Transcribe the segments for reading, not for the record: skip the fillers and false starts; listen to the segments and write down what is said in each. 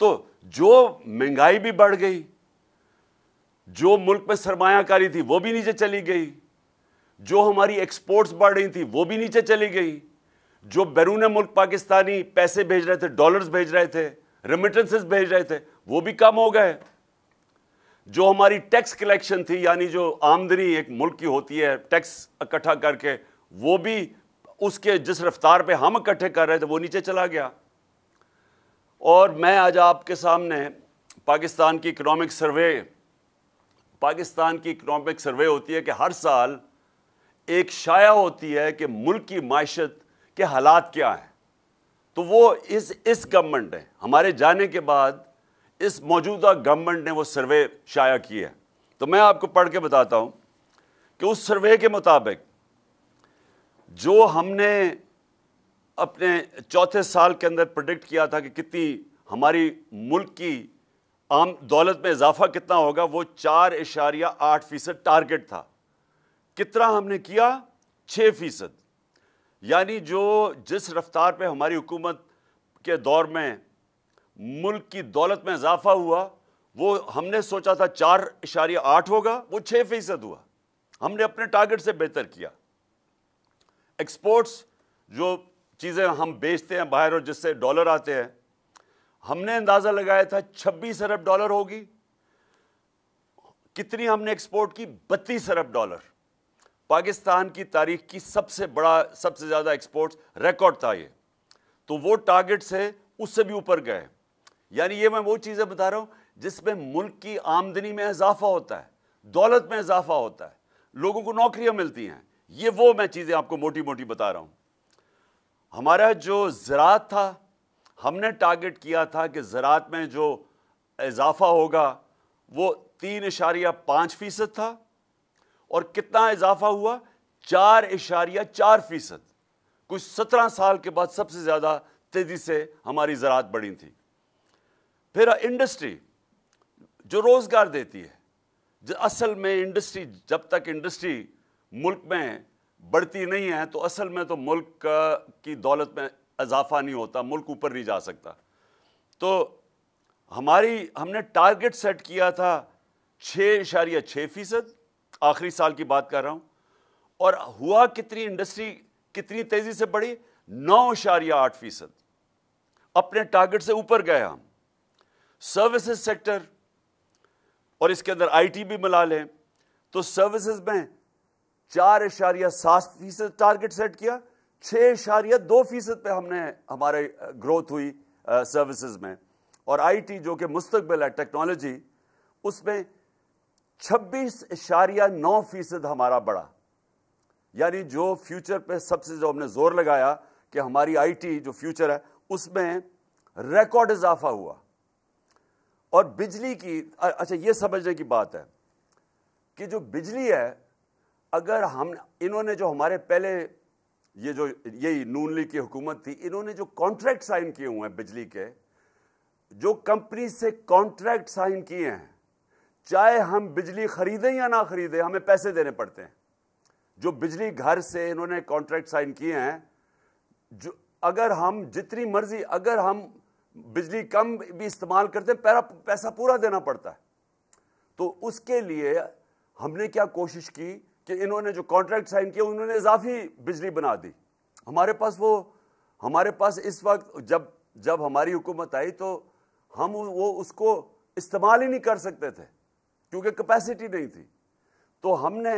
تو جو مہنگائی بھی بڑھ گئی, جو ملک میں سرمایہ کاری تھی وہ بھی نیچے چلی گئی, جو ہماری ایکسپورٹس بڑھ رہی تھی وہ بھی نیچے چلی گئی, جو بیرون ملک پاکستانی پیسے بھیج رہے تھے, ڈالرز بھیج رہے تھے, ریمیٹنسز بھیج رہے تھے, وہ بھی کم ہو گئے. جو ہماری ٹیکس کلیکشن تھی, یعنی جو آمدنی ایک ملک کی ہوتی ہے ٹیکس اکٹھا کر کے, وہ بھی اس کے جس رفتار پہ ہم اکٹھے کر رہے تھے وہ نیچے چلا گیا. اور میں آج آپ کے سامنے پاکستان کی اکنامک سروے ہوتی ہے کہ ہر سال ایک شائع ہوتی ہے کہ ملک کی معیشت کے حالات کیا ہیں. تو وہ اس گورنمنٹ نے, ہمارے جانے کے بعد اس موجودہ گورنمنٹ نے وہ سروے شائع کی ہے. تو میں آپ کو پڑھ کے بتاتا ہوں کہ اس سروے کے مطابق جو ہم نے اپنے چوتھے سال کے اندر پریڈکٹ کیا تھا کہ کتنی ہماری ملک کی عام دولت میں اضافہ کتنا ہوگا, وہ 4.8% ٹارگٹ تھا. کتنا ہم نے کیا؟ 6%. یعنی جس رفتار پہ ہماری حکومت کے دور میں ملک کی دولت میں اضافہ ہوا, وہ ہم نے سوچا تھا 4.8 ہوگا, وہ 6% ہوا. ہم نے اپنے ٹارگٹ سے بہتر کیا. ایکسپورٹس, جو چیزیں ہم بیچتے ہیں باہر اور جس سے ڈالر آتے ہیں, ہم نے اندازہ لگایا تھا 26 ارب ڈالر ہوگی. کتنی ہم نے ایکسپورٹ کی؟ 32 ارب ڈالر. پاکستان کی تاریخ کی سب سے زیادہ ایکسپورٹس ریکارڈ تھا یہ. تو وہ ٹارگٹ سے اس سے بھی اوپر گئے. یعنی یہ میں وہ چیزیں بتا رہا ہوں جس میں ملک کی آمدنی میں اضافہ ہوتا ہے, دولت میں اضافہ ہوتا ہے, لوگوں کو نوکریاں ملتی ہیں. یہ وہ میں چیزیں آپ کو موٹی موٹی بتا رہا ہوں. ہمارا جو زراعت تھا, ہم نے ٹارگٹ کیا تھا کہ زراعت میں جو اضافہ ہوگا وہ 3.5% تھا, اور کتنا اضافہ ہوا؟ 4.4%. کچھ 17 سال کے بعد سب سے زیادہ تیزی سے ہماری زراعت بڑھی تھی. پھر انڈسٹری جو روزگار دیتی ہے, اصل میں انڈسٹری, جب تک انڈسٹری ملک میں بڑھتی نہیں ہے تو اصل میں تو ملک کی دولت میں اضافہ نہیں ہوتا, ملک اوپر نہیں جا سکتا. تو ہم نے ٹارگٹ سیٹ کیا تھا 6.6%, آخری سال کی بات کر رہا ہوں. اور ہوا کتنی, انڈسٹری کتنی تیزی سے بڑھی؟ 9.8%. اپنے ٹارگٹ سے اوپر گئے ہم. سروسز سیکٹر, اور اس کے اندر آئی ٹی بھی ملا لیں, تو سروسز میں 4.7% ٹارگٹ سیٹ کیا. 6.2% پہ ہم نے ہمارے گروتھ ہوئی سروسز میں. اور آئی ٹی جو کہ مستقبل ہے, ٹیکنالوجی, اس میں 26.9% ہمارا بڑھا. یعنی جو فیوچر پہ سب سے جو ہم نے زور لگایا کہ ہماری آئی ٹی جو فیوچر ہے اس میں ریکارڈ اضافہ ہوا. اور بجلی کی, اچھا یہ سمجھنے کی بات ہے کہ جو بجلی ہے, اگر انہوں نے جو ہمارے پہلے یہی نون لیگ کی حکومت تھی, انہوں نے جو کانٹریکٹ سائن کیے ہوئے ہیں بجلی کے, جو کمپنی سے کانٹریکٹ سائن کیے ہیں, چاہے ہم بجلی خریدیں یا نہ خریدیں ہمیں پیسے دینے پڑتے ہیں. جو بجلی گھر سے انہوں نے کانٹریکٹ سائن کیے ہیں, جو اگر ہم جتنی مرضی, اگر ہم بجلی کم بھی استعمال کرتے ہیں پیسہ پورا دینا پڑتا ہے. تو اس کے لیے ہم نے کیا کوشش کی کہ انہوں نے جو کانٹریکٹ سائن کیا انہوں نے اضافی بجلی بنا دی. ہمارے پاس اس وقت جب ہماری حکومت آئی تو ہم اس کو استعمال ہی نہیں کر سکتے تھے کیونکہ کیپیسٹی نہیں تھی. تو ہم نے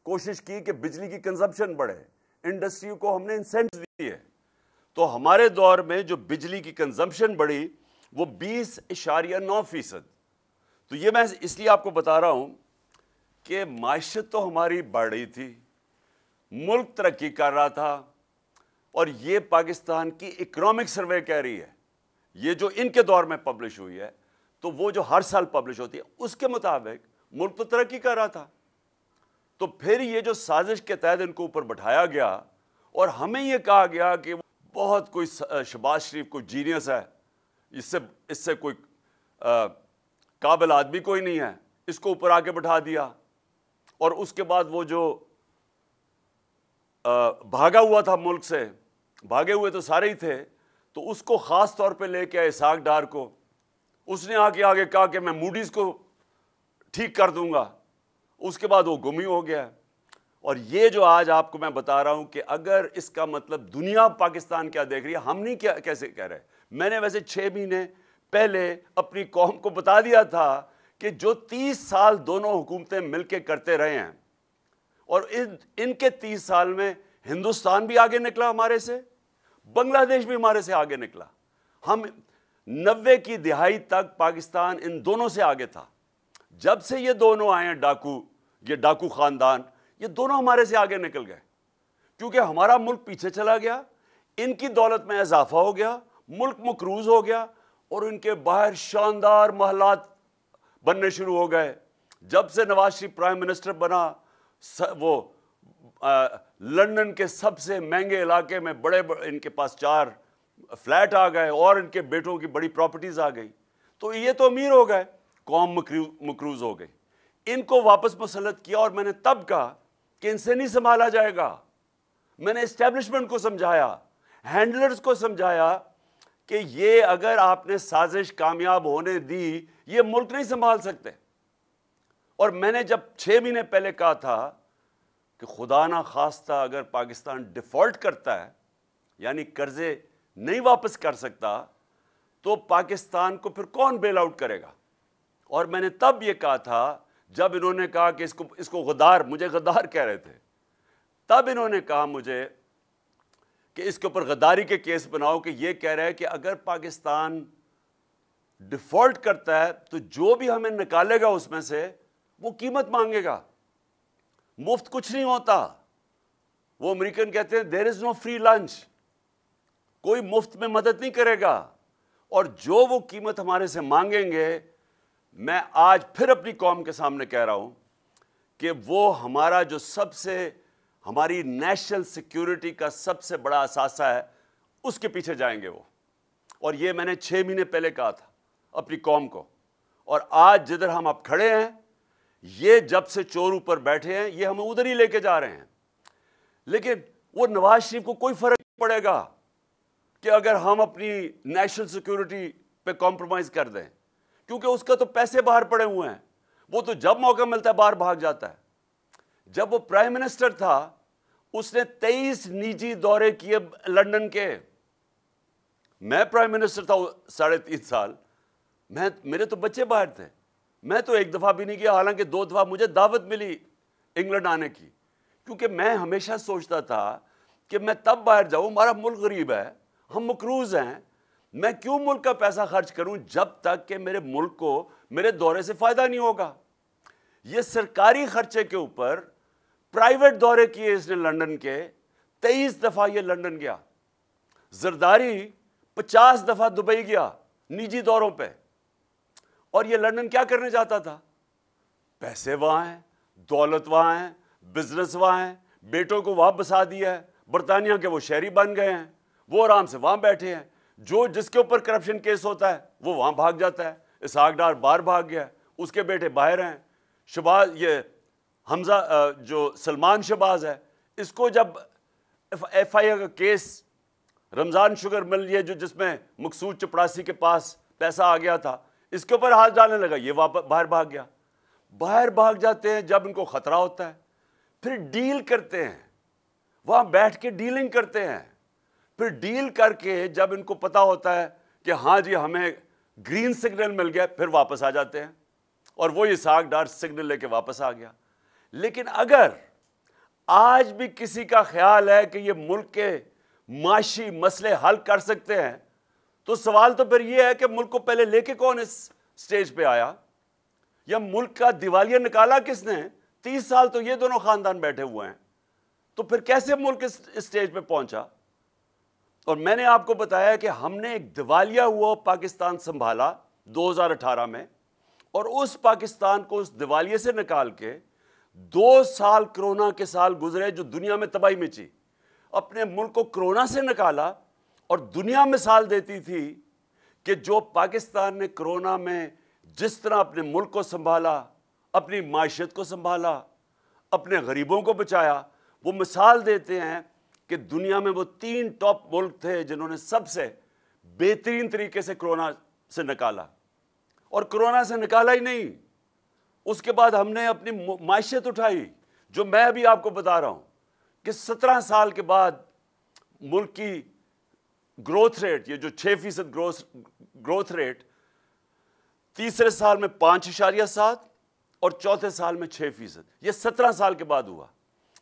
کوشش کی کہ بجلی کی کنزمپشن بڑھے, انڈسٹری کو ہم نے انسینٹو دیے. تو ہمارے دور میں جو بجلی کی کنزمپشن بڑھی وہ 20.9%. تو یہ میں اس لیے آپ کو بتا رہا ہوں کہ معیشت تو ہماری بڑھ رہی تھی, ملک ترقی کر رہا تھا, اور یہ پاکستان کی اکنامک سروے کہہ رہی ہے, یہ جو ان کے دور میں پبلش ہوئی ہے, تو وہ جو ہر سال پبلش ہوتی ہے اس کے مطابق ملک تو ترقی کر رہا تھا. تو پھر یہ جو سازش کے تحت ان کو اوپر بٹھایا گیا اور ہمیں یہ کہا گیا کہ بہت کوئی شہباز شریف کوئی جینیس ہے, اس سے کوئی قابل آدمی کوئی نہیں ہے, اس کو اوپر آ کے بٹھا دیا. اور اس کے بعد وہ جو بھاگا ہوا تھا ملک سے, بھاگے ہوئے تو سارے ہی تھے, تو اس کو خاص طور پہ لے کے آئے اسحاق ڈار کو. اس نے آگے کہا کہ میں موڈیز کو ٹھیک کر دوں گا. اس کے بعد وہ گم ہی ہو گیا. اور یہ جو آج آپ کو میں بتا رہا ہوں کہ اگر اس کا مطلب دنیا پاکستان کیا دیکھ رہی ہے, ہم نہیں کیسے کہہ رہے. میں نے ویسے 6 مہینے پہلے اپنی قوم کو بتا دیا تھا کہ جو 30 سال دونوں حکومتیں مل کے کرتے رہے ہیں, اور ان کے 30 سال میں ہندوستان بھی آگے نکلا ہمارے سے, بنگلہ دیش بھی ہمارے سے آگے نکلا. ہم 90 کی دہائی تک پاکستان ان دونوں سے آگے تھا. جب سے یہ دونوں آئے ہیں یہ ڈاکو خاندان, یہ دونوں ہمارے سے آگے نکل گئے, کیونکہ ہمارا ملک پیچھے چلا گیا, ان کی دولت میں اضافہ ہو گیا, ملک مقروض ہو گیا, اور ان کے باہر شاندار محلات بننے شروع ہو گئے. جب سے نواز شریف پرائم منسٹر بنا, وہ لندن کے سب سے مہنگے علاقے میں بڑے ان کے پاس 4 فلیٹ آ گئے, اور ان کے بیٹوں کی بڑی پراپرٹیز آ گئی. تو یہ تو امیر ہو گئے, قوم مقروض ہو گئی. ان کو واپس مسلط کیا, اور میں نے تب کہا کہ ان سے نہیں سنبھالا جائے گا. میں نے اسٹیبلشمنٹ کو سمجھایا, ہینڈلرز کو سمجھایا کہ یہ اگر آپ نے سازش کامیاب ہونے دی, یہ ملک نہیں سنبھال سکتے. اور میں نے جب 6 مہینے پہلے کہا تھا کہ خدا نہ خواستہ اگر پاکستان ڈیفالٹ کرتا ہے, یعنی قرضے نہیں واپس کر سکتا, تو پاکستان کو پھر کون بیل آؤٹ کرے گا. اور میں نے تب یہ کہا تھا, جب انہوں نے کہا کہ اس کو غدار, مجھے غدار کہہ رہے تھے, تب انہوں نے کہا مجھے کہ اس کے اوپر غداری کے کیس بناؤ, کہ یہ کہہ رہے ہیں کہ اگر پاکستان ڈیفالٹ کرتا ہے تو جو بھی ہمیں نکالے گا اس میں سے وہ قیمت مانگے گا. مفت کچھ نہیں ہوتا. وہ امریکن کہتے ہیں دیر از نو فری لنچ, کوئی مفت میں مدد نہیں کرے گا. اور جو وہ قیمت ہمارے سے مانگیں گے, میں آج پھر اپنی قوم کے سامنے کہہ رہا ہوں کہ وہ ہمارا جو ہماری نیشنل سیکیورٹی کا سب سے بڑا اثاثہ ہے, اس کے پیچھے جائیں گے وہ. اور یہ میں نے 6 مہینے پہلے کہا تھا اپنی قوم کو. اور آج جدھر ہم اب کھڑے ہیں, یہ جب سے چور اوپر بیٹھے ہیں, یہ ہمیں ادھر ہی لے کے جا رہے ہیں. لیکن وہ نواز شریف کو کوئی فرق نہیں پڑے گا کہ اگر ہم اپنی نیشنل سیکیورٹی پہ کمپرومائز کر دیں, کیونکہ اس کا تو پیسے باہر پڑے ہوئے ہیں. وہ تو جب موقع ملتا ہے باہر بھاگ جاتا ہے. جب وہ پرائم منسٹر تھا, اس نے 23 نجی دورے کیے لندن کے. میں پرائم منسٹر تھا 3.5 سال, میرے تو بچے باہر تھے, میں تو 1 دفعہ بھی نہیں گیا, حالانکہ 2 دفعہ مجھے دعوت ملی انگلینڈ آنے کی, کیونکہ میں ہمیشہ سوچتا تھا کہ میں تب باہر جاؤں, ہمارا ملک غریب ہے, ہم مقروض ہیں, میں کیوں ملک کا پیسہ خرچ کروں جب تک کہ میرے ملک کو میرے دورے سے فائدہ نہیں ہوگا. یہ سرکاری خرچے کے اوپر پرائیویٹ دورے کیے اس نے لندن کے, 23 دفعہ یہ لندن گیا. زرداری 50 دفعہ دبئی گیا نجی دوروں پہ. اور یہ لندن کیا کرنے جاتا تھا؟ پیسے وہاں ہیں, دولت وہاں ہے, بزنس وہاں ہے, بیٹوں کو وہاں بسا دیا ہے, برطانیہ کے وہ شہری بن گئے ہیں, وہ آرام سے وہاں بیٹھے ہیں. جس کے اوپر کرپشن کیس ہوتا ہے وہ وہاں بھاگ جاتا ہے. اسحاق ڈار باہر بھاگ گیا, اس کے بیٹے باہر ہیں. شباز, یہ حمزہ جو سلمان شہباز ہے, اس کو جب ایف آئی اے کا کیس رمضان شوگر مل, یہ جس میں مقصود چپڑاسی کے پاس پیسہ آ گیا تھا, اس کے اوپر ہاتھ ڈالنے لگا, یہ باہر بھاگ گیا. باہر بھاگ جاتے ہیں جب ان کو خطرہ ہوتا ہے, پھر ڈیل کرتے ہیں, وہاں بیٹھ کے ڈیلنگ کرتے ہیں. پھر ڈیل کر کے جب ان کو پتا ہوتا ہے کہ ہاں جی ہمیں گرین سگنل مل گیا, پھر واپس آ جاتے ہیں. اور وہ اسحاق ڈار سگنل لے کے واپس آ گیا. لیکن اگر آج بھی کسی کا خیال ہے کہ یہ ملک کے معاشی مسئلے حل کر سکتے ہیں, تو سوال تو پھر یہ ہے کہ ملک کو پہلے لے کے کون اس سٹیج پہ آیا, یا ملک کا دیوالیہ نکالا کس نے؟ 30 سال تو یہ دونوں خاندان بیٹھے ہوئے ہیں, تو پھر کیسے ملک اس سٹیج پہ پہنچا؟ اور میں نے آپ کو بتایا کہ ہم نے ایک دیوالیہ ہوا پاکستان سنبھالا 2018 میں, اور اس پاکستان کو اس دیوالیے سے نکال کے 2 سال کرونا کے سال گزرے جو دنیا میں تباہی مچی. اپنے ملک کو کرونا سے نکالا, اور دنیا مثال دیتی تھی کہ جو پاکستان نے کرونا میں جس طرح اپنے ملک کو سنبھالا, اپنی معیشت کو سنبھالا, اپنے غریبوں کو بچایا, وہ مثال دیتے ہیں کہ دنیا میں وہ 3 ٹاپ ملک تھے جنہوں نے سب سے بہترین طریقے سے کورونا سے نکالا، اور کورونا سے نکالا ہی نہیں، اس کے بعد ہم نے اپنی معیشت اٹھائی، جو میں ابھی آپ کو بتا رہا ہوں کہ 17 سال کے بعد ملک کی گروتھ ریٹ، یہ جو 6% گروتھ ریٹ، تیسرے سال میں 5.7 اور چوتھے سال میں 6%، یہ 17 سال کے بعد ہوا۔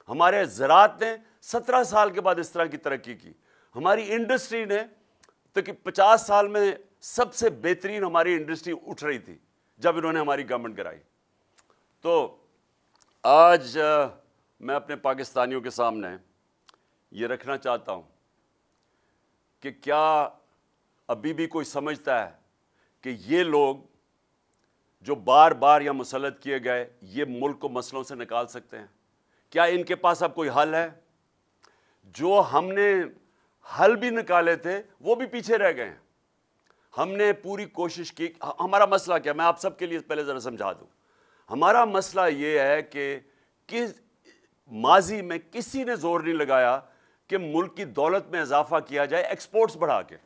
ہمارے زراعت نے 17 سال کے بعد اس طرح کی ترقی کی، ہماری انڈسٹری نے تو کہ 50 سال میں سب سے بہترین ہماری انڈسٹری اٹھ رہی تھی جب انہوں نے ہماری گورنمنٹ کرائی۔ تو آج میں اپنے پاکستانیوں کے سامنے یہ رکھنا چاہتا ہوں کہ کیا ابھی بھی کوئی سمجھتا ہے کہ یہ لوگ جو بار بار یا مسلط کیے گئے یہ ملک کو مسئلوں سے نکال سکتے ہیں؟ کیا ان کے پاس اب کوئی حل ہے؟ جو ہم نے حل بھی نکالے تھے وہ بھی پیچھے رہ گئے ہیں۔ ہم نے پوری کوشش کی۔ ہمارا مسئلہ کیا، میں آپ سب کے لیے پہلے ذرا سمجھا دوں۔ ہمارا مسئلہ یہ ہے کہ ماضی میں کسی نے زور نہیں لگایا کہ ملک کی دولت میں اضافہ کیا جائے ایکسپورٹس بڑھا کے۔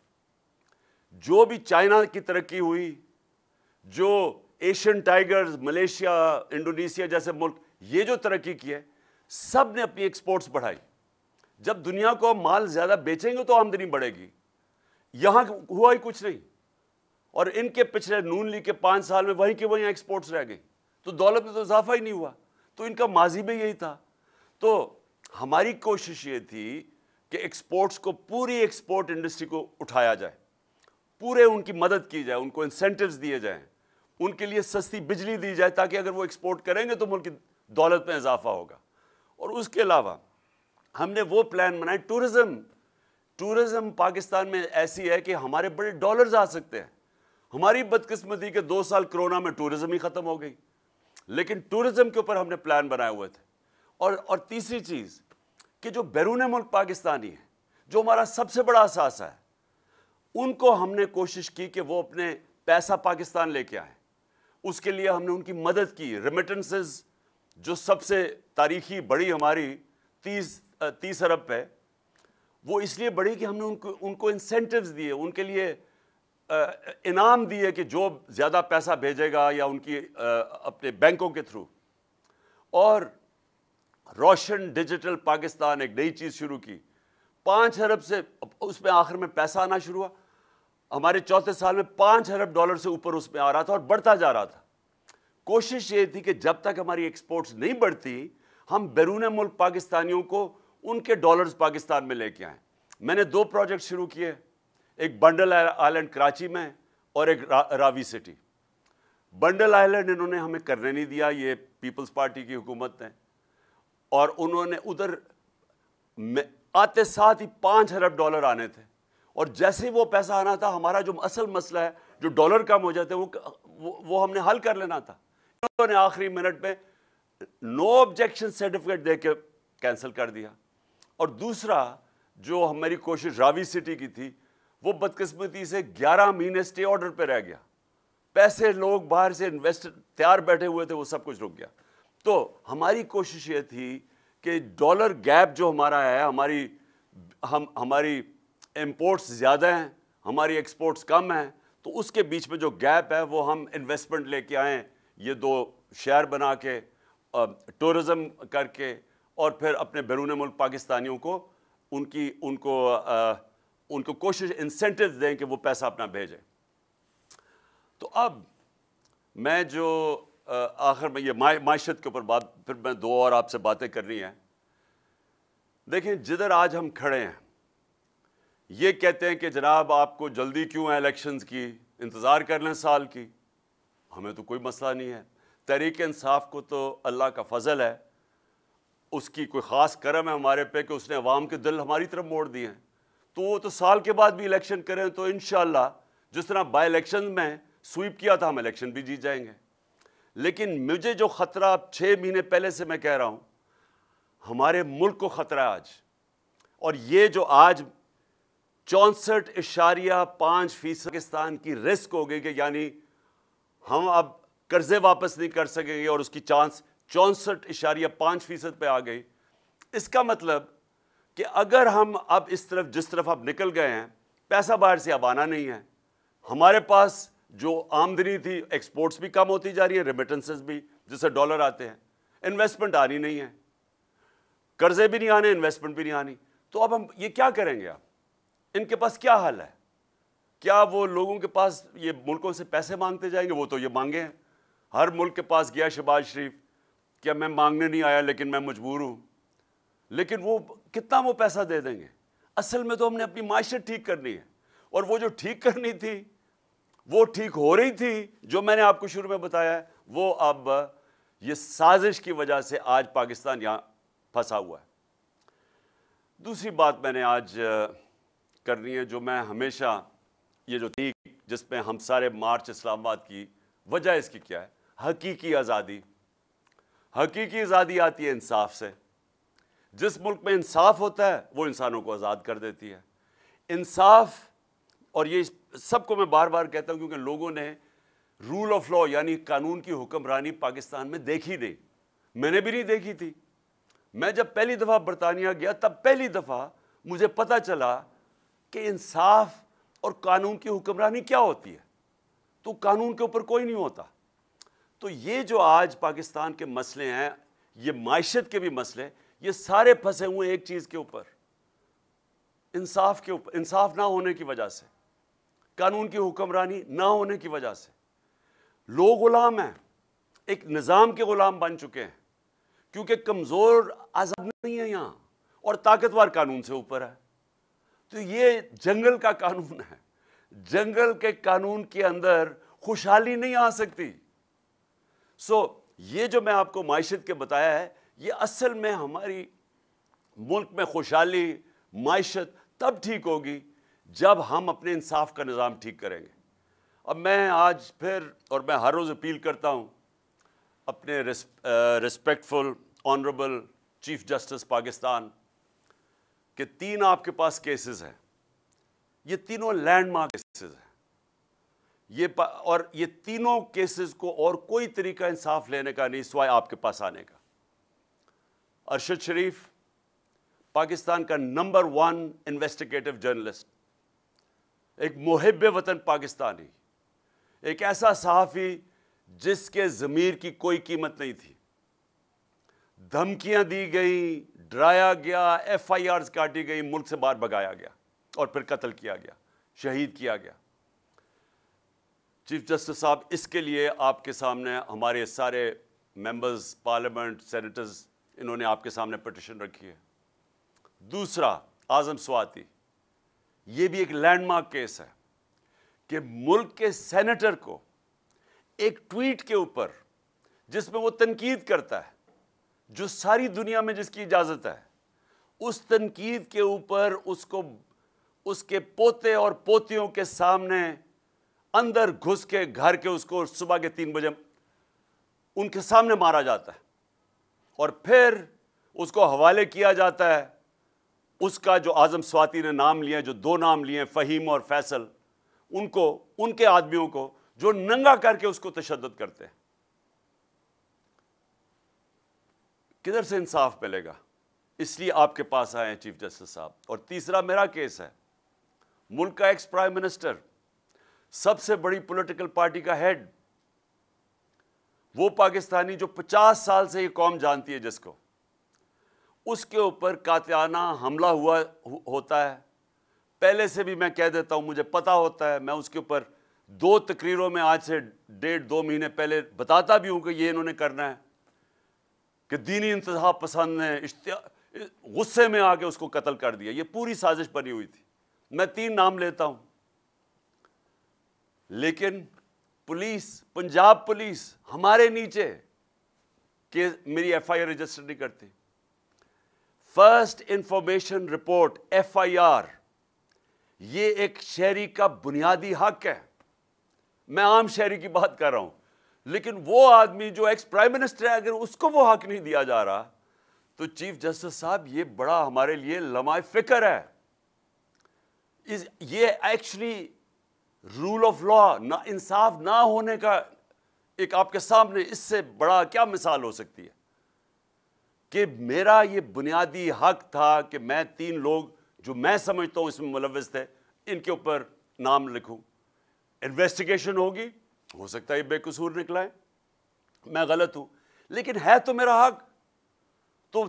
جو بھی چائنا کی ترقی ہوئی، جو ایشین ٹائیگرز، ملیشیا، انڈونیشیا جیسے ملک یہ جو ترقی کی ہے، سب نے اپنی ایکسپورٹس بڑھائی۔ جب دنیا کو مال زیادہ بیچیں گے تو آمدنی بڑھے گی۔ یہاں ہوا ہی کچھ نہیں، اور ان کے پچھلے نون لیگ کے 5 سال میں وہیں کے وہیں ایکسپورٹس رہ گئی، تو دولت میں تو اضافہ ہی نہیں ہوا۔ تو ان کا ماضی میں یہی تھا۔ تو ہماری کوشش یہ تھی کہ ایکسپورٹس کو، پوری ایکسپورٹ انڈسٹری کو اٹھایا جائے، پورے ان کی مدد کی جائے، ان کو انسینٹیوز دیے جائیں، ان کے لیے سستی بجلی دی جائے تاکہ اگر وہ ایکسپورٹ کریں گے تو ملک کی دولت میں اضافہ ہوگا۔ اور اس کے علاوہ ہم نے وہ پلان بنائے۔ ٹورزم پاکستان میں ایسی ہے کہ ہمارے بڑے ڈالرز آ سکتے ہیں۔ ہماری بدقسمتی کہ 2 سال کرونا میں ٹورزم ہی ختم ہو گئی، لیکن ٹورزم کے اوپر ہم نے پلان بنائے ہوئے تھے۔ اور تیسری چیز کہ جو بیرون ملک پاکستانی ہیں، جو ہمارا سب سے بڑا اثاثہ ہے، ان کو ہم نے کوشش کی کہ وہ اپنے پیسہ پاکستان لے کے آئیں۔ اس کے لیے ہم نے ان کی مدد کی۔ ریمیٹنسز جو سب سے تاریخی بڑی ہماری 30 ارب پہ، وہ اس لیے بڑھی کہ ہم نے ان کو انسینٹیوز دیے، ان کے لیے انعام دیے کہ جو زیادہ پیسہ بھیجے گا یا ان کی اپنے بینکوں کے تھرو۔ اور روشن ڈیجیٹل پاکستان ایک نئی چیز شروع کی، 5 ارب سے اس میں آخر میں پیسہ آنا شروع ہوا۔ ہمارے چوتھے سال میں 5 ارب ڈالر سے اوپر اس میں آ رہا تھا اور بڑھتا جا رہا تھا۔ کوشش یہ تھی کہ جب تک ہماری ایکسپورٹس نہیں بڑھتی، ہم بیرون ملک پاکستانیوں کو ان کے ڈالرز پاکستان میں لے کے آئیں۔ میں نے 2 پروجیکٹ شروع کیے، ایک بنڈل آئلینڈ کراچی میں اور ایک راوی سٹی۔ بنڈل آئلینڈ انہوں نے ہمیں کرنے نہیں دیا، یہ پیپلز پارٹی کی حکومت نے، اور انہوں نے ادھر آتے ساتھ ہی 5 ارب ڈالر آنے تھے، اور جیسے ہی وہ پیسہ آنا تھا، ہمارا جو اصل مسئلہ ہے، جو ڈالر کم ہو جاتے وہ ہم نے حل کر لینا تھا۔ انہوں نے آخری منٹ میں نو آبجیکشن سرٹیفکیٹ دے کے کینسل کر دیا۔ اور دوسرا جو ہماری کوشش راوی سٹی کی تھی، وہ بدقسمتی سے 11 مہینے سٹے آرڈر پہ رہ گیا۔ پیسے لوگ باہر سے انویسٹر تیار بیٹھے ہوئے تھے، وہ سب کچھ رک گیا۔ تو ہماری کوشش یہ تھی کہ ڈالر گیپ جو ہمارا ہے، ہماری امپورٹس زیادہ ہیں، ہماری ایکسپورٹس کم ہیں، تو اس کے بیچ میں جو گیپ ہے وہ ہم انویسٹمنٹ لے کے آئیں، یہ 2 شہر بنا کے، ٹورزم کر کے، اور پھر اپنے بیرون ملک پاکستانیوں کو ان کو کوشش انسینٹیوز دیں کہ وہ پیسہ اپنا بھیجیں۔ تو اب میں جو آخر میں یہ معیشت کے اوپر بات، پھر میں 2 اور آپ سے باتیں کرنی ہیں۔ دیکھیں، جدھر آج ہم کھڑے ہیں، یہ کہتے ہیں کہ جناب آپ کو جلدی کیوں ہے الیکشنز کی، انتظار کر لیں سال کی۔ ہمیں تو کوئی مسئلہ نہیں ہے۔ تحریک انصاف کو تو اللہ کا فضل ہے، اس کی کوئی خاص کرم ہے ہمارے پہ کہ اس نے عوام کے دل ہماری طرف موڑ دیے ہیں، تو وہ تو سال کے بعد بھی الیکشن کریں تو انشاءاللہ جس طرح بائی الیکشن میں سویپ کیا تھا، ہم الیکشن بھی جیت جائیں گے۔ لیکن مجھے جو خطرہ 6 مہینے پہلے سے میں کہہ رہا ہوں، ہمارے ملک کو خطرہ ہے آج، اور یہ جو آج 64.5% پاکستان کی رسک ہو گئی کہ یعنی ہم اب قرضے واپس نہیں کر سکیں گے، اور اس کی چانس 64.5% پہ آ گئی۔ اس کا مطلب کہ اگر ہم اب اس طرف جس طرف اب نکل گئے ہیں پیسہ باہر سے اب آنا نہیں ہے. ہمارے پاس جو آمدنی تھی ایکسپورٹس بھی کم ہوتی جا رہی ہیں, ریمیٹنسز بھی جس سے ڈالر آتے ہیں, انویسٹمنٹ آنی نہیں ہے, قرضے بھی نہیں آنے, انویسٹمنٹ بھی نہیں آنی. تو اب ہم یہ کیا کریں گے؟ ان کے پاس کیا حل ہے؟ کیا وہ لوگوں کے پاس یہ ملکوں سے پیسے مانگتے جائیں گے؟ وہ تو یہ مانگے ہیں. ہر ملک کے پاس گیا شہباز شریف, کیا میں مانگنے نہیں آیا لیکن میں مجبور ہوں. لیکن وہ کتنا وہ پیسہ دے دیں گے؟ اصل میں تو ہم نے اپنی معیشت ٹھیک کرنی ہے, اور وہ جو ٹھیک کرنی تھی وہ ٹھیک ہو رہی تھی, جو میں نے آپ کو شروع میں بتایا ہے, وہ اب یہ سازش کی وجہ سے آج پاکستان یہاں پھنسا ہوا ہے. دوسری بات میں نے آج کرنی ہے, جو میں ہمیشہ یہ جو تھی جس میں ہم سارے مارچ اسلام آباد کی وجہ اس کی کیا ہے؟ حقیقی آزادی. حقیقی آزادی آتی ہے انصاف سے. جس ملک میں انصاف ہوتا ہے وہ انسانوں کو آزاد کر دیتی ہے. انصاف, اور یہ سب کو میں بار بار کہتا ہوں کیونکہ لوگوں نے رول آف لا یعنی قانون کی حکمرانی پاکستان میں دیکھی نہیں. میں نے بھی نہیں دیکھی تھی. میں جب پہلی دفعہ برطانیہ گیا تب پہلی دفعہ مجھے پتہ چلا کہ انصاف اور قانون کی حکمرانی کیا ہوتی ہے. تو قانون کے اوپر کوئی نہیں ہوتا. تو یہ جو آج پاکستان کے مسئلے ہیں, یہ معیشت کے بھی مسئلے, یہ سارے پھنسے ہوئے ایک چیز کے اوپر, انصاف کے اوپر. انصاف نہ ہونے کی وجہ سے, قانون کی حکمرانی نہ ہونے کی وجہ سے لوگ غلام ہیں, ایک نظام کے غلام بن چکے ہیں, کیونکہ کمزور آزاد نہیں ہے یہاں اور طاقتور قانون سے اوپر ہے. تو یہ جنگل کا قانون ہے. جنگل کے قانون کے اندر خوشحالی نہیں آ سکتی. یہ جو میں آپ کو معیشت کے بتایا ہے, یہ اصل میں ہماری ملک میں خوشحالی, معیشت تب ٹھیک ہوگی جب ہم اپنے انصاف کا نظام ٹھیک کریں گے. اب میں آج پھر, اور میں ہر روز اپیل کرتا ہوں اپنے respectful honourable chief justice Pakistan کہ 3 آپ کے پاس کیسز ہیں, یہ تینوں لینڈ مارک کیسز ہیں. اور یہ تینوں کیسز کو اور کوئی طریقہ انصاف لینے کا نہیں سوائے آپ کے پاس آنے کا. ارشد شریف پاکستان کا نمبر 1 انویسٹیگیٹو جرنلسٹ, ایک محب وطن پاکستانی, ایک ایسا صحافی جس کے ضمیر کی کوئی قیمت نہیں تھی. دھمکیاں دی گئیں, ڈرایا گیا, ایف آئی آرز کاٹی گئی, ملک سے باہر بھگایا گیا اور پھر قتل کیا گیا, شہید کیا گیا. چیف جسٹس صاحب, اس کے لیے آپ کے سامنے ہمارے سارے ممبرز پارلیمنٹ, سینیٹرز, انہوں نے آپ کے سامنے پٹیشن رکھی ہے. دوسرا اعظم سواتی, یہ بھی ایک لینڈ مارک کیس ہے کہ ملک کے سینیٹر کو ایک ٹویٹ کے اوپر جس میں وہ تنقید کرتا ہے, جو ساری دنیا میں جس کی اجازت ہے, اس تنقید کے اوپر اس کو اس کے پوتے اور پوتیوں کے سامنے اندر گھس کے گھر کے اس کو صبح کے 3 بجے ان کے سامنے مارا جاتا ہے, اور پھر اس کو حوالے کیا جاتا ہے اس کا جو اعظم سواتی نے نام لیا, جو 2 نام لیے ہیں فہیم اور فیصل, ان کو, ان کے آدمیوں کو, جو ننگا کر کے اس کو تشدد کرتے ہیں. کدھر سے انصاف ملے گا؟ اس لیے آپ کے پاس آئے ہیں چیف جسٹس صاحب. اور تیسرا میرا کیس ہے, ملک کا ایکس پرائم منسٹر, سب سے بڑی پولیٹیکل پارٹی کا ہیڈ, وہ پاکستانی جو 50 سال سے یہ قوم جانتی ہے جس کو, اس کے اوپر قاتلانہ حملہ ہوتا ہے. پہلے سے بھی میں کہہ دیتا ہوں, مجھے پتا ہوتا ہے, میں اس کے اوپر 2 تقریروں میں آج سے 1.5-2 مہینے پہلے بتاتا بھی ہوں کہ یہ انہوں نے کرنا ہے, کہ دینی انتہا پسند نے غصے میں آ کے اس کو قتل کر دیا. یہ پوری سازش بنی ہوئی تھی. میں 3 نام لیتا ہوں, لیکن پولیس, پنجاب پولیس ہمارے نیچے کہ میری ایف آئی آر رجسٹر نہیں کرتی. First information report F I R, یہ ایک شہری کا بنیادی حق ہے. میں عام شہری کی بات کر رہا ہوں, لیکن وہ آدمی جو ایکس پرائم منسٹر ہے, اگر اس کو وہ حق نہیں دیا جا رہا, تو چیف جسٹس صاحب یہ بڑا ہمارے لیے لمحہ فکر ہے. یہ ایکچولی رول آف لا, نہ انصاف نہ ہونے کا ایک آپ کے سامنے اس سے بڑا کیا مثال ہو سکتی ہے, کہ میرا یہ بنیادی حق تھا کہ میں 3 لوگ جو میں سمجھتا ہوں اس میں ملوث تھے, ان کے اوپر نام لکھوں, انویسٹیگیشن ہوگی, ہو سکتا ہے یہ بے قصور نکلائیں, میں غلط ہوں, لیکن ہے تو میرا حق. تو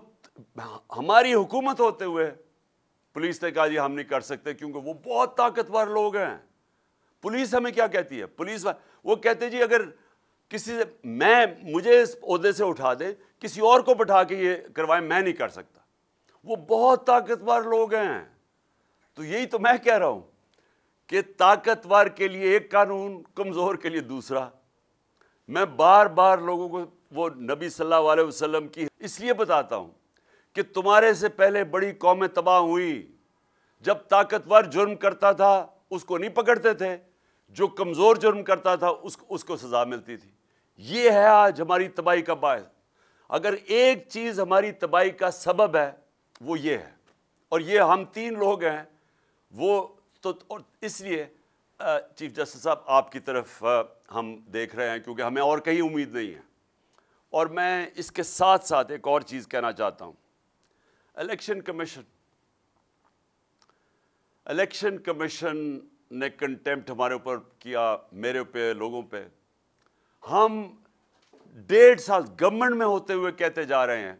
ہماری حکومت ہوتے ہوئے پولیس نے کہا جی ہم نہیں کر سکتے کیونکہ وہ بہت طاقتور لوگ ہیں. پولیس ہمیں کیا کہتی ہے؟ پولیس وہ کہتے جی اگر کسی سے مجھے اس عہدے سے اٹھا دیں, کسی اور کو بٹھا کے یہ کروائیں, میں نہیں کر سکتا. وہ بہت طاقتور لوگ ہیں. تو یہی تو میں کہہ رہا ہوں کہ طاقتور کے لیے ایک قانون, کمزور کے لیے دوسرا. میں بار بار لوگوں کو وہ نبی صلی اللہ علیہ وسلم کی اس لیے بتاتا ہوں کہ تمہارے سے پہلے بڑی قومیں تباہ ہوئی. جب طاقتور جرم کرتا تھا اس کو نہیں پکڑتے تھے, جو کمزور جرم کرتا تھا اس کو سزا ملتی تھی. یہ ہے آج ہماری تباہی کا باعث. اگر ایک چیز ہماری تباہی کا سبب ہے وہ یہ ہے, اور یہ ہم 3 لوگ ہیں. وہ تو اور اس لیے چیف جسٹس صاحب آپ کی طرف ہم دیکھ رہے ہیں کیونکہ ہمیں اور کہیں امید نہیں ہے. اور میں اس کے ساتھ ساتھ ایک اور چیز کہنا چاہتا ہوں. الیکشن کمیشن نے کنٹیمپٹ ہمارے اوپر کیا, میرے پہ, لوگوں پہ. ہم 1.5 سال گورنمنٹ میں ہوتے ہوئے کہتے جا رہے ہیں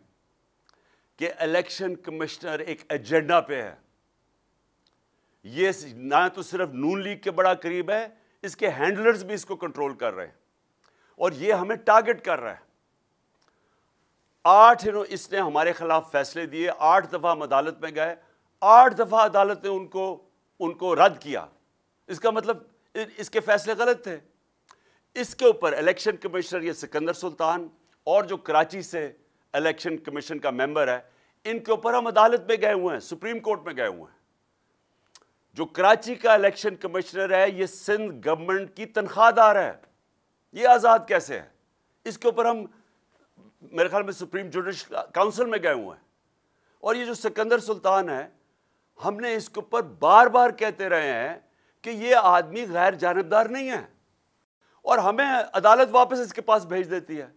کہ الیکشن کمشنر ایک ایجنڈا پہ ہے. یہ نہ تو صرف نون لیگ کے بڑا قریب ہے, اس کے ہینڈلرز بھی اس کو کنٹرول کر رہے ہیں, اور یہ ہمیں ٹارگٹ کر رہا ہے. 8 اس نے ہمارے خلاف فیصلے دیے, 8 دفعہ ہم عدالت میں گئے, 8 دفعہ عدالت نے ان کو رد کیا. اس کا مطلب اس کے فیصلے غلط تھے. اس کے اوپر الیکشن کمشنر یہ سکندر سلطان اور جو کراچی سے الیکشن کمیشن کا ممبر ہے, ان کے اوپر ہم عدالت میں گئے ہوئے ہیں, سپریم کورٹ میں گئے ہوئے ہیں. جو کراچی کا الیکشن کمشنر ہے یہ سندھ گورنمنٹ کی تنخواہ دار ہے, یہ آزاد کیسے ہے؟ اس کے اوپر ہم میرے خیال میں سپریم جوڈیشل کاؤنسل میں گئے ہوئے ہیں. اور یہ جو سکندر سلطان ہے, ہم نے اس کے اوپر بار بار کہتے رہے ہیں کہ یہ آدمی غیر جانبدار نہیں ہے, اور ہمیں عدالت واپس اس کے پاس بھیج دیتی ہے.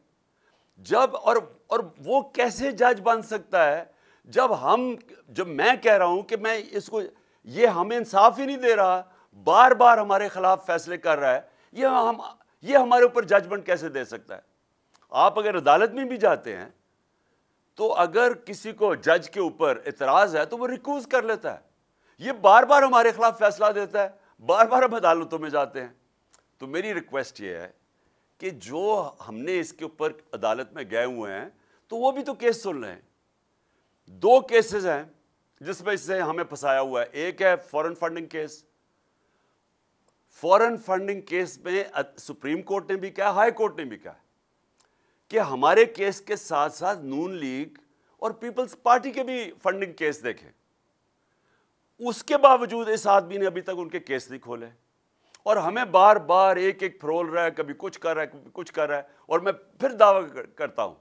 اور وہ کیسے جج بن سکتا ہے جب میں کہہ رہا ہوں کہ میں اس کو, یہ ہمیں انصاف ہی نہیں دے رہا, بار بار ہمارے خلاف فیصلے کر رہا ہے, یہ ہمارے اوپر ججمنٹ کیسے دے سکتا ہے؟ آپ اگر عدالت میں بھی جاتے ہیں تو اگر کسی کو جج کے اوپر اعتراض ہے تو وہ ریکوز کر لیتا ہے. یہ بار بار ہمارے خلاف فیصلہ دیتا ہے, بار بار ہم عدالتوں میں جاتے ہیں. تو میری ریکویسٹ یہ ہے کہ جو ہم نے اس کے اوپر عدالت میں گئے ہوئے ہیں تو وہ بھی تو کیس سن لیں. 2 کیسز ہیں جس میں اس سے ہمیں پھنسایا ہوا ہے. ایک ہے فورن فنڈنگ کیس. فورن فنڈنگ کیس میں سپریم کورٹ نے بھی کہا, ہائی کورٹ نے بھی کہا کہ ہمارے کیس کے ساتھ ساتھ نون لیگ اور پیپلز پارٹی کے بھی فنڈنگ کیس دیکھیں. اس کے باوجود اس آدمی نے ابھی تک ان کے کیس نہیں کھولے, اور ہمیں بار بار ایک پھرول رہا ہے, کبھی کچھ کر رہا ہے, کبھی کچھ کر رہا ہے. اور میں پھر دعویٰ کرتا ہوں,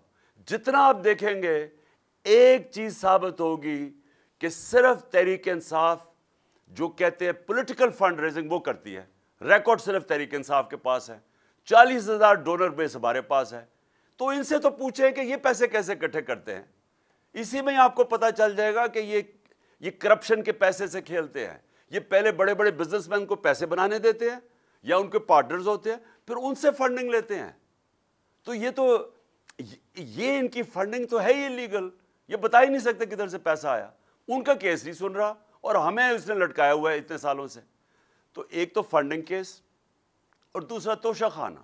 جتنا آپ دیکھیں گے ایک چیز ثابت ہوگی کہ صرف تحریک انصاف جو کہتے ہیں پولیٹیکل فنڈ ریزنگ وہ کرتی ہے. ریکارڈ صرف تحریک انصاف کے پاس ہے, 40,000 ڈونر بیس ہمارے پاس ہے. تو ان سے تو پوچھیں کہ یہ پیسے کیسے اکٹھے کرتے ہیں. اسی میں آپ کو پتہ چل جائے گا کہ یہ کرپشن کے پیسے سے کھیلتے ہیں. یہ پہلے بڑے بڑے بزنس مین کو پیسے بنانے دیتے ہیں یا ان کے پارٹنرز ہوتے ہیں, پھر ان سے فنڈنگ لیتے ہیں. تو یہ ان کی فنڈنگ تو ہے ہی انلیگل, یہ بتا ہی نہیں سکتے کدھر سے پیسہ آیا. ان کا کیس نہیں سن رہا اور ہمیں اس نے لٹکایا ہوا ہے اتنے سالوں سے. تو ایک تو فنڈنگ کیس, اور دوسرا توشہ خانہ.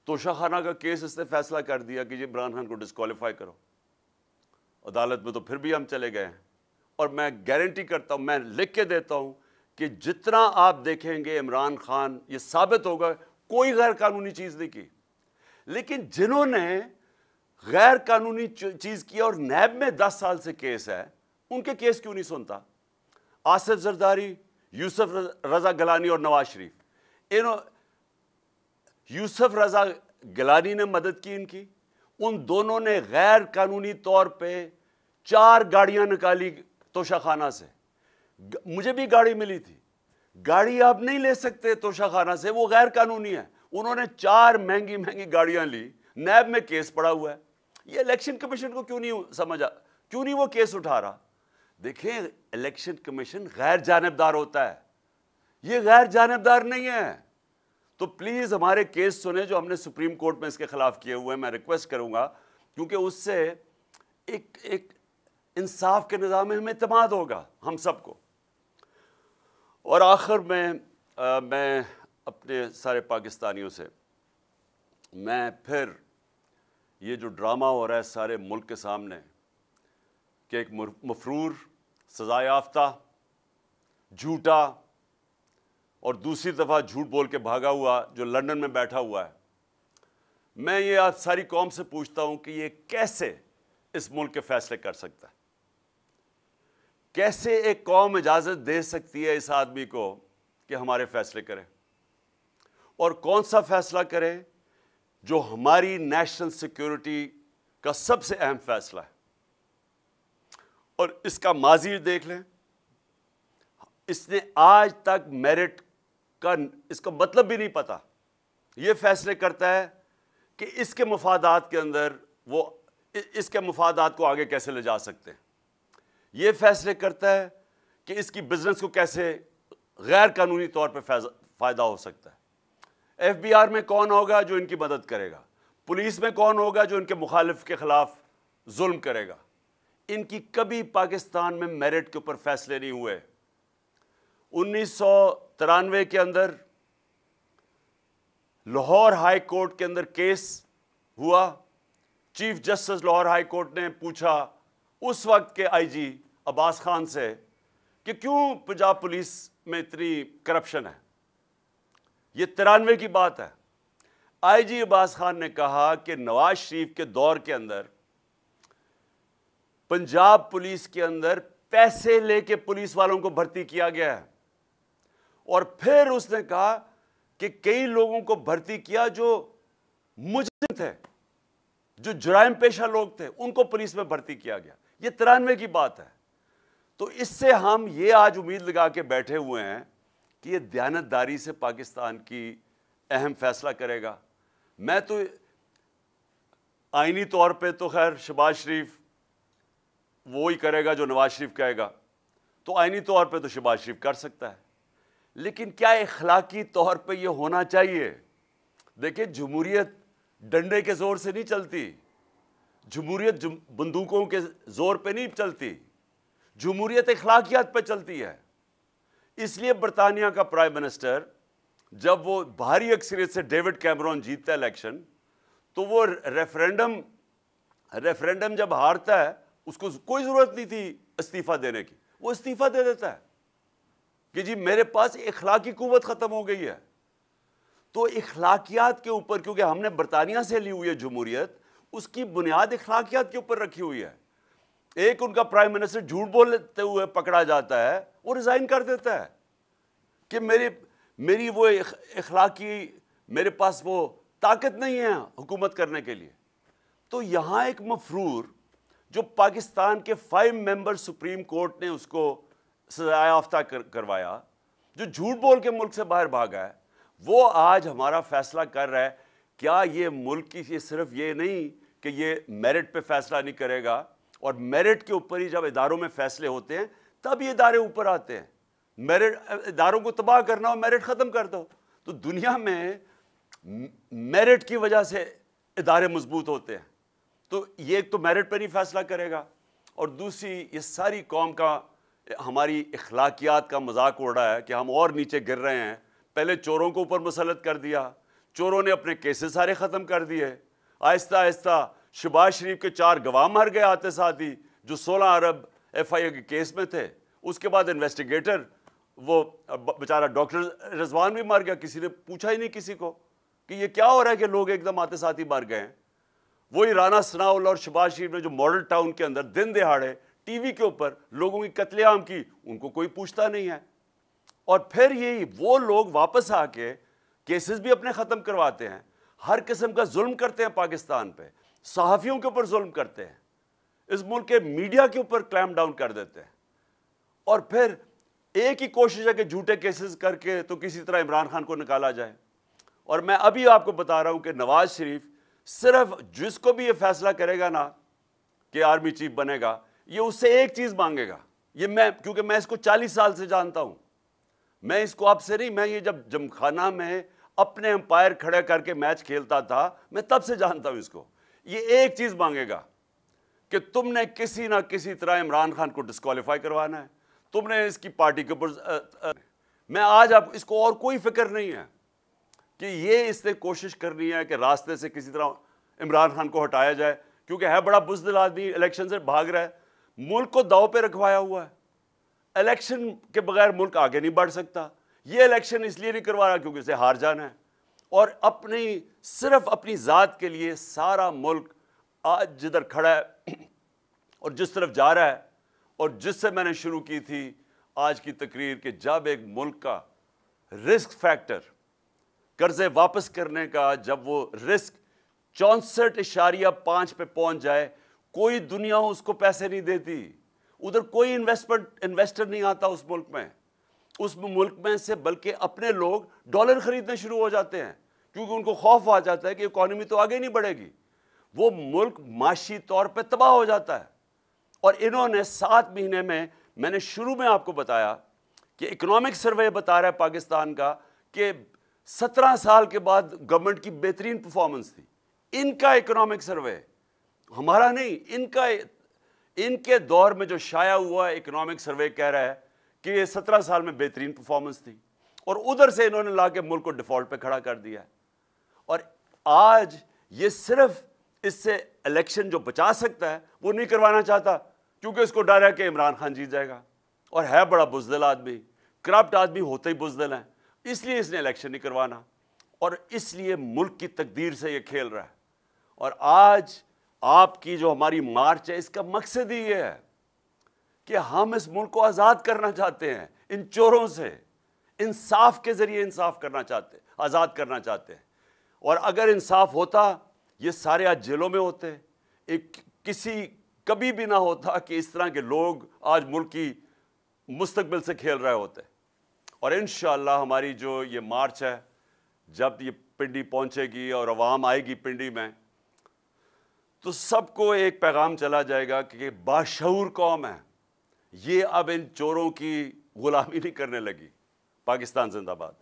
توشہ خانہ کا کیس اس نے فیصلہ کر دیا کہ جی عمران خان کو ڈسکوالیفائی کرو. عدالت میں تو پھر بھی ہم چلے گئے ہیں, اور میں گارنٹی کرتا ہوں, میں لکھ کے دیتا ہوں کہ جتنا آپ دیکھیں گے عمران خان, یہ ثابت ہوگا کوئی غیر قانونی چیز نہیں کی. لیکن جنہوں نے غیر قانونی چیز کی اور نیب میں 10 سال سے کیس ہے, ان کے کیس کیوں نہیں سنتا؟ آصف زرداری, یوسف رضا گیلانی اور نواز شریف. یوسف رضا گیلانی نے مدد کی ان کی. ان دونوں نے غیر قانونی طور پہ 4 گاڑیاں نکالی توشہ خانہ سے. مجھے بھی گاڑی ملی تھی. گاڑی آپ نہیں لے سکتے توشہ خانہ سے, وہ غیر قانونی ہے. انہوں نے 4 مہنگی گاڑیاں لی, نیب میں کیس پڑا ہوا ہے. یہ الیکشن کمیشن کو کیوں نہیں سمجھا, کیوں نہیں وہ کیس اٹھا رہا؟ دیکھیں الیکشن کمیشن غیر جانبدار ہوتا ہے. یہ غیر جانبدار نہیں ہے. تو پلیز ہمارے کیس سنیں جو ہم نے سپریم کورٹ میں اس کے خلاف کیے ہوئے ہیں. میں ریکویسٹ کروں گا کیونکہ اس سے ایک انصاف کے نظام میں ہمیں اعتماد ہوگا ہم سب کو. اور آخر میں میں اپنے سارے پاکستانیوں سے میں پھر یہ جو ڈرامہ ہو رہا ہے سارے ملک کے سامنے کہ ایک مفرور سزا یافتہ جھوٹا اور دوسری دفعہ جھوٹ بول کے بھاگا ہوا جو لندن میں بیٹھا ہوا ہے، میں یہ آج ساری قوم سے پوچھتا ہوں کہ یہ کیسے اس ملک کے فیصلے کر سکتا ہے؟ کیسے ایک قوم اجازت دے سکتی ہے اس آدمی کو کہ ہمارے فیصلے کرے؟ اور کون سا فیصلہ کرے جو ہماری نیشنل سیکیورٹی کا سب سے اہم فیصلہ ہے؟ اور اس کا ماضی دیکھ لیں، اس نے آج تک میرٹ کا اس کا مطلب بھی نہیں پتا. یہ فیصلے کرتا ہے کہ اس کے مفادات کے اندر وہ اس کے مفادات کو آگے کیسے لے جا سکتے ہیں. یہ فیصلے کرتا ہے کہ اس کی بزنس کو کیسے غیر قانونی طور پہ فائدہ ہو سکتا ہے. ایف بی آر میں کون ہوگا جو ان کی مدد کرے گا؟ پولیس میں کون ہوگا جو ان کے مخالف کے خلاف ظلم کرے گا؟ ان کی کبھی پاکستان میں میرٹ کے اوپر فیصلے نہیں ہوئے. 1993 کے اندر لاہور ہائی کورٹ کے اندر کیس ہوا. Chief justice Lahore high court نے پوچھا اس وقت کے آئی جی عباس خان سے کہ کیوں پنجاب پولیس میں اتنی کرپشن ہے. یہ 93 کی بات ہے. آئی جی عباس خان نے کہا کہ نواز شریف کے دور کے اندر پنجاب پولیس کے اندر پیسے لے کے پولیس والوں کو بھرتی کیا گیا ہے. اور پھر اس نے کہا کہ کئی لوگوں کو بھرتی کیا جو مجرم تھے، جو جرائم پیشہ لوگ تھے، ان کو پولیس میں بھرتی کیا گیا. یہ 93 کی بات ہے. تو اس سے ہم یہ آج امید لگا کے بیٹھے ہوئے ہیں کہ یہ دیانتداری سے پاکستان کی اہم فیصلہ کرے گا. میں تو آئینی طور پہ تو خیر شہباز شریف وہی کرے گا جو نواز شریف کہے گا، تو آئینی طور پہ تو شہباز شریف کر سکتا ہے. لیکن کیا اخلاقی طور پہ یہ ہونا چاہیے؟ دیکھیں، جمہوریت ڈنڈے کے زور سے نہیں چلتی، جمہوریت بندوقوں کے زور پہ نہیں چلتی، جمہوریت اخلاقیات پہ چلتی ہے. اس لیے برطانیہ کا پرائم منسٹر جب وہ بھاری اکثریت سے ڈیوڈ کیمرون جیتتا ہے الیکشن، تو وہ ریفرینڈم جب ہارتا ہے اس کو کوئی ضرورت نہیں تھی استعفیٰ دینے کی، وہ استعفیٰ دے دیتا ہے کہ جی میرے پاس اخلاقی قوت ختم ہو گئی ہے. تو اخلاقیات کے اوپر، کیونکہ ہم نے برطانیہ سے لی ہوئی ہے جمہوریت، اس کی بنیاد اخلاقیات کے اوپر رکھی ہوئی ہے. ایک ان کا پرائم منسٹر جھوٹ بولتے ہوئے پکڑا جاتا ہے، وہ ریزائن کر دیتا ہے کہ میری وہ اخلاقی، میرے پاس وہ طاقت نہیں ہے حکومت کرنے کے لیے. تو یہاں ایک مفرور جو پاکستان کے 5 ممبر سپریم کورٹ نے اس کو سزا یافتہ کروایا، جو جھوٹ بول کے ملک سے باہر بھاگا ہے، وہ آج ہمارا فیصلہ کر رہا ہے. کیا یہ ملک کی صرف یہ نہیں کہ یہ میرٹ پہ فیصلہ نہیں کرے گا، اور میرٹ کے اوپر ہی جب اداروں میں فیصلے ہوتے ہیں تب یہ ادارے اوپر آتے ہیں. میرٹ اداروں کو تباہ کرنا ہو، میرٹ ختم کر دو. تو دنیا میں میرٹ کی وجہ سے ادارے مضبوط ہوتے ہیں. تو یہ ایک تو میرٹ پہ نہیں فیصلہ کرے گا، اور دوسری یہ ساری قوم کا ہماری اخلاقیات کا مذاق اڑ رہا ہے کہ ہم اور نیچے گر رہے ہیں. پہلے چوروں کو اوپر مسلط کر دیا، چوروں نے اپنے کیسز سارے ختم کر دیے. آہستہ آہستہ شہباز شریف کے 4 گواہ مر گئے آتے ساتھ ہی، جو 16 ارب ایف آئی اے کے کیس میں تھے. اس کے بعد انویسٹیگیٹر وہ بیچارہ ڈاکٹر رضوان بھی مر گیا. کسی نے پوچھا ہی نہیں کسی کو کہ یہ کیا ہو رہا ہے کہ لوگ ایک دم آتے ساتھ ہی مر گئے ہیں. وہی رانا ثناءاللہ اور شہباز شریف نے جو ماڈل ٹاؤن کے اندر دن دہاڑے ٹی وی کے اوپر لوگوں کی قتل عام کی، ان کو کوئی پوچھتا نہیں ہے. اور پھر یہی وہ لوگ واپس آ کے کیسز بھی اپنے ختم کرواتے ہیں، ہر قسم کا ظلم کرتے ہیں پاکستان پہ، صحافیوں کے اوپر ظلم کرتے ہیں، اس ملک کے میڈیا کے اوپر کلیم ڈاؤن کر دیتے ہیں. اور پھر ایک ہی کوشش ہے کہ جھوٹے کیسز کر کے تو کسی طرح عمران خان کو نکالا جائے. اور میں ابھی آپ کو بتا رہا ہوں کہ نواز شریف صرف جس کو بھی یہ فیصلہ کرے گا نا کہ آرمی چیف بنے گا، یہ اس سے ایک چیز مانگے گا. یہ کیونکہ میں اس کو 40 سال سے جانتا ہوں، میں اس کو آپ سے نہیں, میں یہ جب جمخانہ میں اپنے امپائر کھڑے کر کے میچ کھیلتا تھا, میں تب سے جانتا ہوں اس کو. یہ ایک چیز مانگے گا کہ تم نے کسی نہ کسی طرح عمران خان کو ڈسکوالیفائی کروانا ہے, تم نے اس کی پارٹی کے اوپر. میں آج آپ اس کو اور کوئی فکر نہیں ہے کہ یہ اس نے کوشش کرنی ہے کہ راستے سے کسی طرح عمران خان کو ہٹایا جائے, کیونکہ ہے بڑا بزدل آدمی, الیکشن سے بھاگ رہا ہے, ملک کو داؤ پہ رکھوایا ہوا ہے. الیکشن کے بغیر ملک آگے نہیں بڑھ سکتا. یہ الیکشن اس لیے نہیں کروا رہا کیونکہ اسے ہار جانا ہے, اور صرف اپنی ذات کے لیے سارا ملک آج جدھر کھڑا ہے اور جس طرف جا رہا ہے, اور جس سے میں نے شروع کی تھی آج کی تقریر کہ جب ایک ملک کا رسک فیکٹر قرضے واپس کرنے کا, جب وہ رسک 64.5 پہ پہنچ جائے, کوئی دنیا اس کو پیسے نہیں دیتی, ادھر کوئی انویسٹر نہیں آتا اس ملک میں. اس ملک میں سے بلکہ اپنے لوگ ڈالر خریدنے شروع ہو جاتے ہیں کیونکہ ان کو خوف آ جاتا ہے کہ اکانومی تو آگے نہیں بڑھے گی. وہ ملک معاشی طور پہ تباہ ہو جاتا ہے. اور انہوں نے 7 مہینے میں نے شروع میں آپ کو بتایا کہ اکنامک سروے بتا رہا ہے پاکستان کا کہ 17 سال کے بعد گورنمنٹ کی بہترین پرفارمنس تھی. ان کا اکنامک سروے, ہمارا نہیں, ان کے دور میں جو شائع ہوا ہے اکنامک سروے کہہ رہا ہے کہ یہ 17 سال میں بہترین پرفارمنس تھی, اور ادھر سے انہوں نے لا کے ملک کو ڈیفالٹ پہ کھڑا کر دیا ہے. اور آج یہ صرف اس سے الیکشن جو بچا سکتا ہے وہ نہیں کروانا چاہتا کیونکہ اس کو ڈر ہے کہ عمران خان جیت جائے گا, اور ہے بڑا بزدل آدمی, کرپٹ آدمی ہوتے ہی بزدل ہیں, اس لیے اس نے الیکشن نہیں کروانا, اور اس لیے ملک کی تقدیر سے یہ کھیل رہا ہے. اور آج آپ کی جو ہماری مارچ ہے اس کا مقصد ہی یہ ہے کہ ہم اس ملک کو آزاد کرنا چاہتے ہیں ان چوروں سے, انصاف کے ذریعے انصاف کرنا چاہتے ہیں, آزاد کرنا چاہتے ہیں. اور اگر انصاف ہوتا یہ سارے آج جیلوں میں ہوتے, کبھی بھی نہ ہوتا کہ اس طرح کے لوگ آج ملک کی مستقبل سے کھیل رہے ہوتے. اور انشاءاللہ ہماری جو یہ مارچ ہے جب یہ پنڈی پہنچے گی اور عوام آئے گی پنڈی میں, تو سب کو ایک پیغام چلا جائے گا کہ باشعور قوم ہے, یہ اب ان چوروں کی غلامی نہیں کرنے لگی. پاکستان زندہ باد.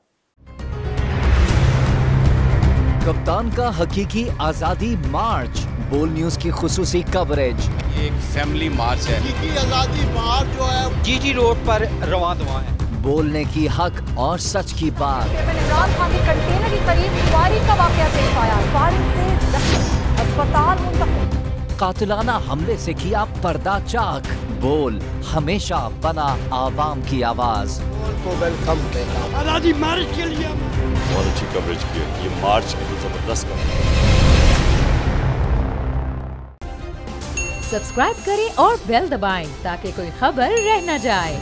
کپتان کا حقیقی آزادی مارچ, بول نیوز کی خصوصی کوریج. یہ ایک فیملی مارچ ہے. حقیقی آزادی مارچ جو ہے جی جی روڈ پر رواں دواں ہے. بولنے کی حق اور سچ کی بات. عمران خان کی کنٹینر کے قریب فائرنگ کا واقعہ پیش آیا, فائرنگ سے زخمی, اسپتال منتقل. قاتلانہ حملے سے کیا پردہ چاک, بول ہمیشہ بنا عوام کی آواز. کو ویلکم کہتا ہوں آزادی مارچ کے لیے. بہت اچھی کوریج کی ہے, یہ مارچ کی تو زبردست کوریج. سبسکرائب کریں اور بیل دبائیں تاکہ کوئی خبر رہ نہ جائے.